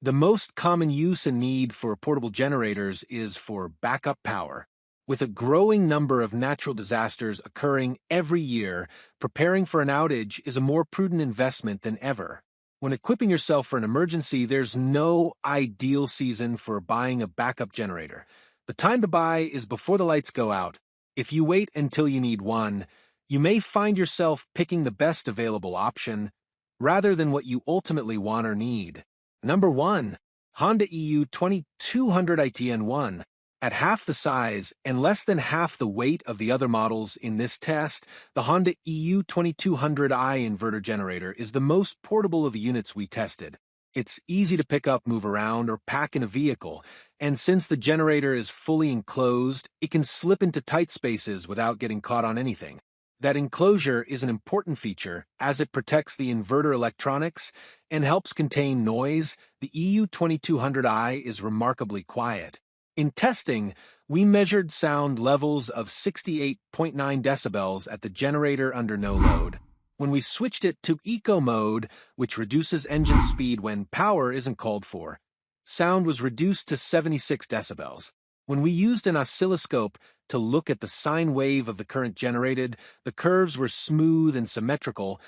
The most common use and need for portable generators is for backup power. With a growing number of natural disasters occurring every year, preparing for an outage is a more prudent investment than ever. When equipping yourself for an emergency, there's no ideal season for buying a backup generator. The time to buy is before the lights go out. If you wait until you need one, you may find yourself picking the best available option rather than what you ultimately want or need. Number 1. Honda EU 2200 ITN1. At half the size and less than half the weight of the other models in this test, the Honda EU 2200i inverter generator is the most portable of the units we tested. It's easy to pick up, move around, or pack in a vehicle, and since the generator is fully enclosed, it can slip into tight spaces without getting caught on anything. That enclosure is an important feature as it protects the inverter electronics and helps contain noise. The EU 2200i is remarkably quiet. In testing, we measured sound levels of 68.9 decibels at the generator under no load. When we switched it to eco mode, which reduces engine speed when power isn't called for, sound was reduced to 76 decibels. When we used an oscilloscope to look at the sine wave of the current generated, the curves were smooth and symmetrical,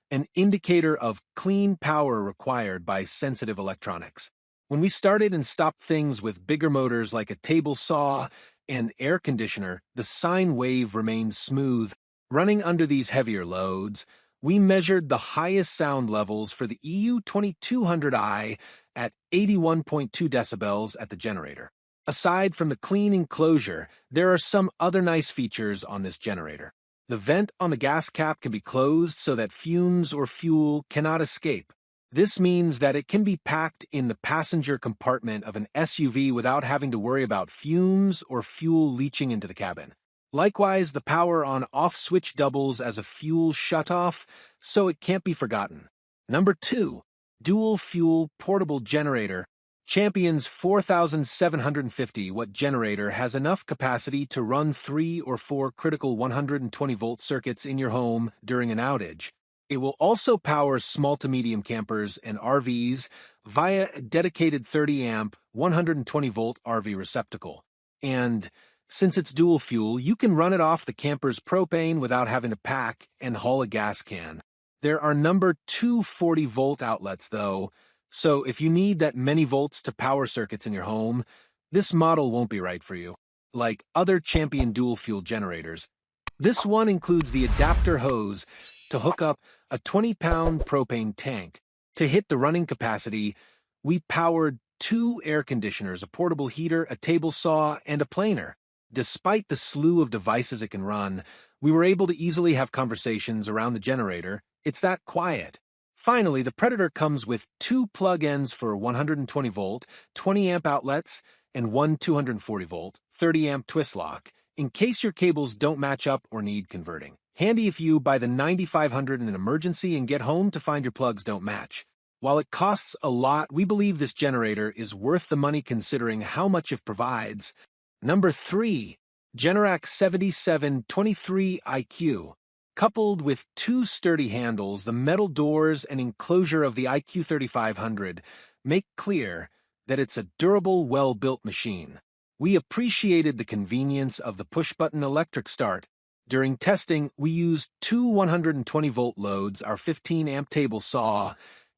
an indicator of clean power required by sensitive electronics. When we started and stopped things with bigger motors like a table saw and air conditioner, the sine wave remained smooth. Running under these heavier loads, we measured the highest sound levels for the EU 2200i at 81.2 decibels at the generator. Aside from the clean enclosure, there are some other nice features on this generator. The vent on the gas cap can be closed so that fumes or fuel cannot escape. This means that it can be packed in the passenger compartment of an SUV without having to worry about fumes or fuel leaching into the cabin. Likewise, the power on-off switch doubles as a fuel shutoff, so it can't be forgotten. Number 2. Dual Fuel Portable Generator. Champion's 4,750-watt generator has enough capacity to run 3 or 4 critical 120-volt circuits in your home during an outage. It will also power small to medium campers and RVs via a dedicated 30-amp, 120-volt RV receptacle. And since it's dual fuel, you can run it off the camper's propane without having to pack and haul a gas can. There are number 2 40-volt outlets, though, so if you need that many volts to power circuits in your home, this model won't be right for you. Like other Champion dual-fuel generators, this one includes the adapter hose to hook up a 20-pound propane tank. To hit the running capacity, we powered 2 air conditioners, a portable heater, a table saw, and a planer. Despite the slew of devices it can run, we were able to easily have conversations around the generator. It's that quiet. Finally, the Predator comes with 2 plug-ins for 120-volt, 20-amp outlets, and 1 240-volt, 30-amp twist lock, in case your cables don't match up or need converting. Handy if you buy the 9500 in an emergency and get home to find your plugs don't match. While it costs a lot, we believe this generator is worth the money considering how much it provides. Number 3. Generac 7723 IQ. Coupled with 2 sturdy handles, the metal doors and enclosure of the IQ 3500 make clear that it's a durable, well-built machine. We appreciated the convenience of the push-button electric start. During testing, we used 2 120-volt loads, our 15-amp table saw,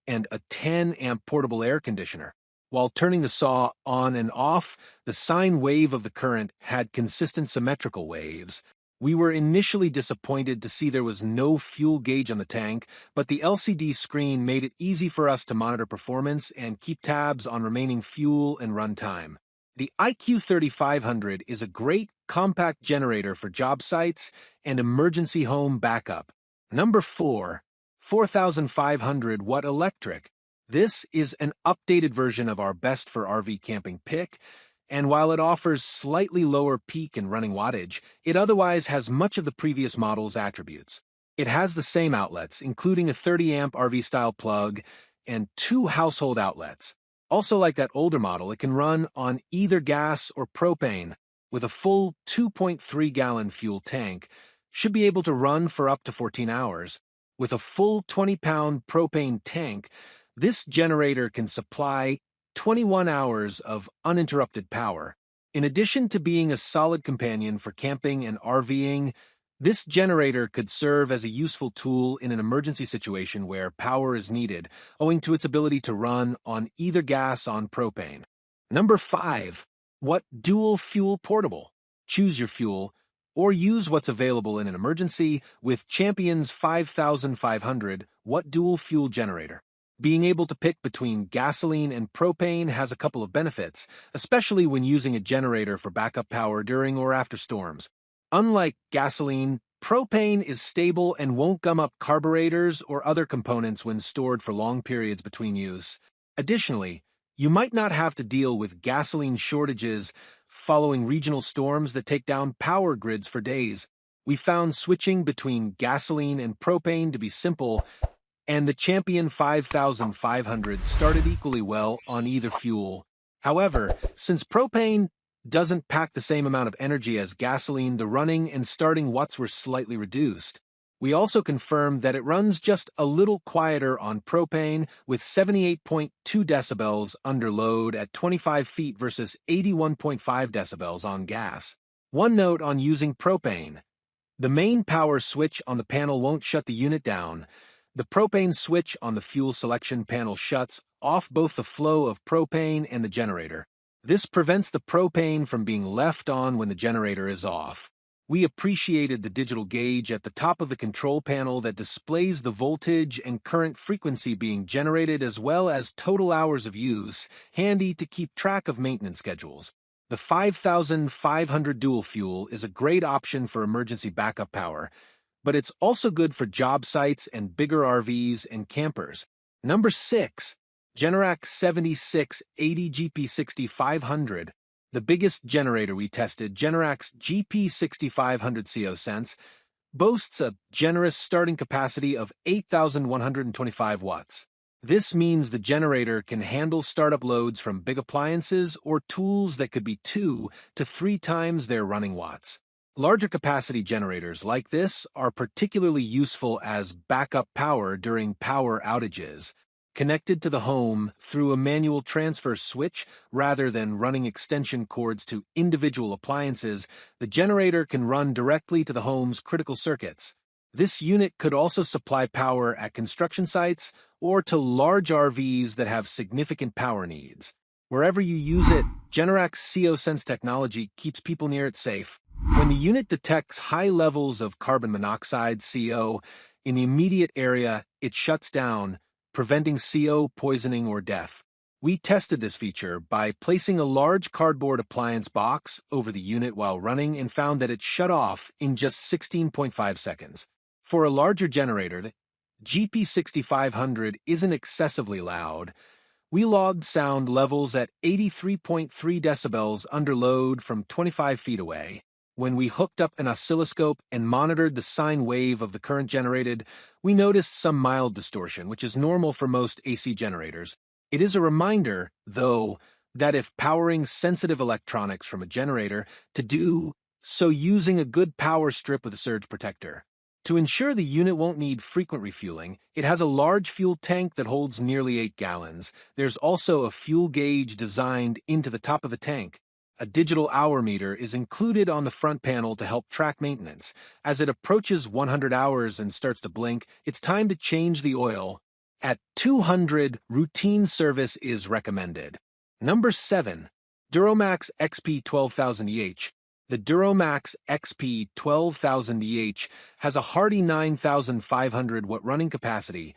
and a 10-amp portable air conditioner. While turning the saw on and off, the sine wave of the current had consistent symmetrical waves. We were initially disappointed to see there was no fuel gauge on the tank, but the LCD screen made it easy for us to monitor performance and keep tabs on remaining fuel and run time. The IQ 3500 is a great compact generator for job sites and emergency home backup. Number 4. 4,500-watt electric. This is an updated version of our Best for RV Camping pick, and while it offers slightly lower peak and running wattage, it otherwise has much of the previous model's attributes. It has the same outlets, including a 30-amp RV-style plug and 2 household outlets. Also like that older model, it can run on either gas or propane. With a full 2.3-gallon fuel tank, should be able to run for up to 14 hours. With a full 20-pound propane tank, this generator can supply 21 hours of uninterrupted power. In addition to being a solid companion for camping and RVing, this generator could serve as a useful tool in an emergency situation where power is needed, owing to its ability to run on either gas or propane. Number 5. What dual fuel portable? Choose your fuel, or use what's available in an emergency with Champion's 5500 Watt dual fuel generator. Being able to pick between gasoline and propane has a couple of benefits, especially when using a generator for backup power during or after storms. Unlike gasoline, propane is stable and won't gum up carburetors or other components when stored for long periods between use. Additionally, you might not have to deal with gasoline shortages following regional storms that take down power grids for days. We found switching between gasoline and propane to be simple, and the Champion 5500 started equally well on either fuel. However, since propane doesn't pack the same amount of energy as gasoline, the running and starting watts were slightly reduced. We also confirmed that it runs just a little quieter on propane with 78.2 decibels under load at 25 feet versus 81.5 decibels on gas. One note on using propane. The main power switch on the panel won't shut the unit down. The propane switch on the fuel selection panel shuts off both the flow of propane and the generator. This prevents the propane from being left on when the generator is off. We appreciated the digital gauge at the top of the control panel that displays the voltage and current frequency being generated as well as total hours of use, handy to keep track of maintenance schedules. The 5500 dual fuel is a great option for emergency backup power, but it's also good for job sites and bigger RVs and campers. Number 6. Generac 7680 GP6500. The biggest generator we tested, Generac's GP6500 CO-Sense, boasts a generous starting capacity of 8,125 watts. This means the generator can handle startup loads from big appliances or tools that could be 2 to 3 times their running watts. Larger capacity generators like this are particularly useful as backup power during power outages. Connected to the home through a manual transfer switch rather than running extension cords to individual appliances, the generator can run directly to the home's critical circuits. This unit could also supply power at construction sites or to large RVs that have significant power needs. Wherever you use it, Generac's CO-Sense technology keeps people near it safe. When the unit detects high levels of carbon monoxide, CO, in the immediate area, it shuts down, preventing CO poisoning or death. We tested this feature by placing a large cardboard appliance box over the unit while running and found that it shut off in just 16.5 seconds. For a larger generator, the GP6500 isn't excessively loud. We logged sound levels at 83.3 decibels under load from 25 feet away. When we hooked up an oscilloscope and monitored the sine wave of the current generated, we noticed some mild distortion, which is normal for most AC generators. It is a reminder, though, that if powering sensitive electronics from a generator, to do so using a good power strip with a surge protector. To ensure the unit won't need frequent refueling, it has a large fuel tank that holds nearly 8 gallons. There's also a fuel gauge designed into the top of the tank. A digital hour meter is included on the front panel to help track maintenance. As it approaches 100 hours and starts to blink, it's time to change the oil. At 200, routine service is recommended. Number 7. Duramax XP12000EH. The Duramax XP12000EH has a hearty 9,500 watt running capacity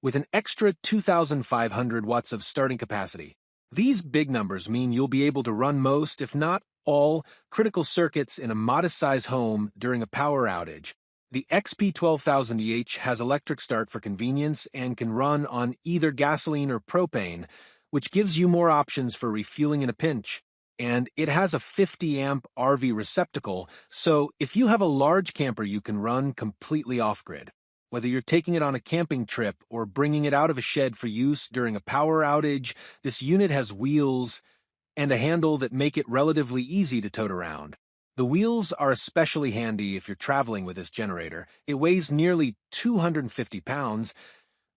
with an extra 2,500 watts of starting capacity. These big numbers mean you'll be able to run most, if not all, critical circuits in a modest-sized home during a power outage. The XP12000EH has electric start for convenience and can run on either gasoline or propane, which gives you more options for refueling in a pinch. And it has a 50-amp RV receptacle, so if you have a large camper, you can run completely off-grid. Whether you're taking it on a camping trip or bringing it out of a shed for use during a power outage, this unit has wheels and a handle that make it relatively easy to tote around. The wheels are especially handy if you're traveling with this generator. It weighs nearly 250 pounds,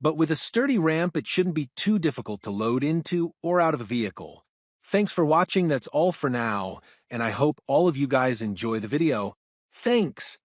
but with a sturdy ramp, it shouldn't be too difficult to load into or out of a vehicle. Thanks for watching. That's all for now, and I hope all of you guys enjoy the video. Thanks!